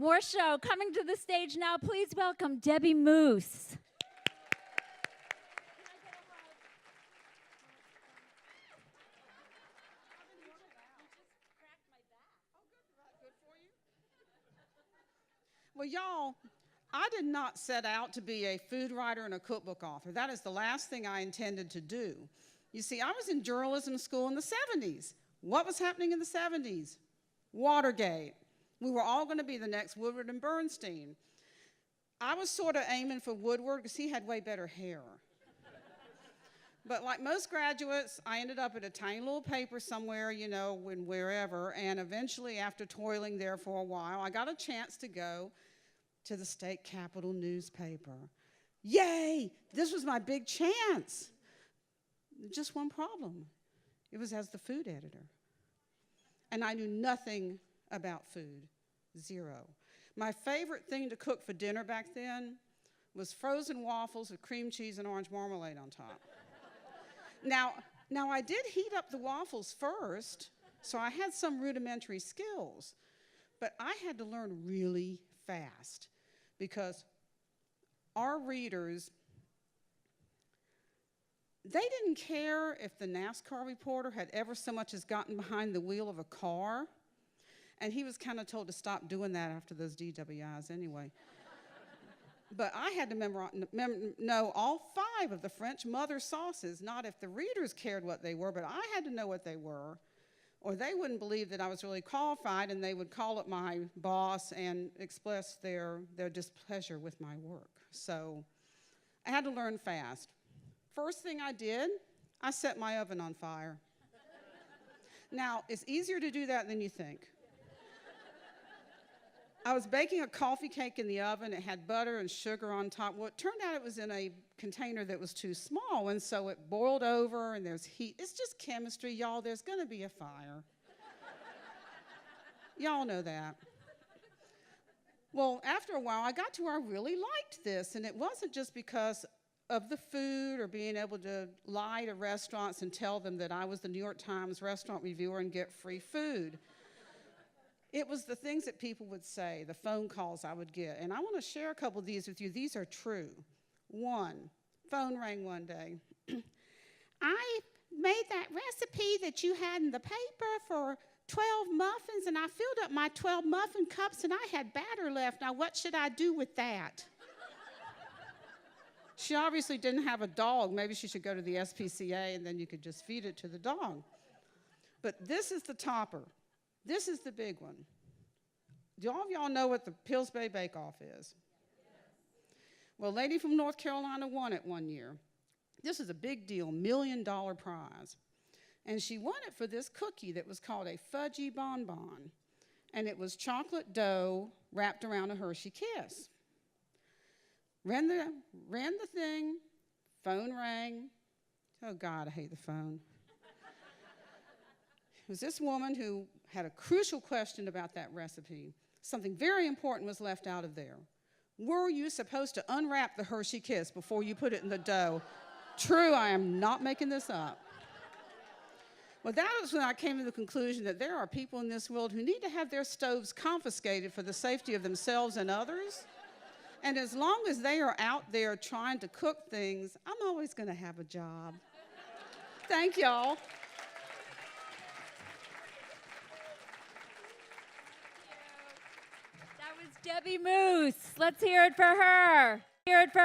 More show. Coming to the stage now, please welcome Debbie Moose. Well, y'all, I did not set out to be a food writer and a cookbook author. That is the last thing I intended to do. You see, I was in journalism school in the 70s. What was happening in the 70s? Watergate. We were all going to be the next Woodward and Bernstein. I was sort of aiming for Woodward because he had way better hair. But like most graduates, I ended up at a tiny little paper somewhere, you know, wherever, and eventually after toiling there for a while, I got a chance to go to the state capitol newspaper. Yay! This was my big chance. Just one problem. It was as the food editor. And I knew nothing about food, zero. My favorite thing to cook for dinner back then was frozen waffles with cream cheese and orange marmalade on top. Now I did heat up the waffles first, so I had some rudimentary skills, but I had to learn really fast because our readers, they didn't care if the NASCAR reporter had ever so much as gotten behind the wheel of a car, and he was kind of told to stop doing that after those DWIs anyway. But I had to know all 5 of the French mother sauces, not if the readers cared what they were, but I had to know what they were, or they wouldn't believe that I was really qualified, and they would call up my boss and express their displeasure with my work. So I had to learn fast. First thing I did, I set my oven on fire. Now, it's easier to do that than you think. I was baking a coffee cake in the oven. It had butter and sugar on top. Well, it turned out it was in a container that was too small, and so it boiled over, and there's heat. It's just chemistry, y'all. There's going to be a fire. Y'all know that. Well, after a while, I got to where I really liked this, and it wasn't just because of the food or being able to lie to restaurants and tell them that I was the New York Times restaurant reviewer and get free food. It was the things that people would say, the phone calls I would get. And I want to share a couple of these with you. These are true. One, phone rang one day. I made that recipe that you had in the paper for 12 muffins, and I filled up my 12 muffin cups, and I had batter left. Now, what should I do with that? She obviously didn't have a dog. Maybe she should go to the SPCA, and then you could just feed it to the dog. But this is the topper. This is the big one. Do all of y'all know what the Pills Bay Bake Off is? Yes. Well, a lady from North Carolina won it one year. This is a big deal, $1 million prize. And she won it for this cookie that was called a fudgy bonbon. And it was chocolate dough wrapped around a Hershey Kiss. Ran the thing, phone rang. Oh God, I hate the phone. It was this woman who had a crucial question about that recipe. Something very important was left out of there. Were you supposed to unwrap the Hershey Kiss before you put it in the dough? True, I am not making this up. Well, that was when I came to the conclusion that there are people in this world who need to have their stoves confiscated for the safety of themselves and others. And as long as they are out there trying to cook things, I'm always going to have a job. Thank y'all. That was Debbie Moose. Let's hear it for her. Hear it for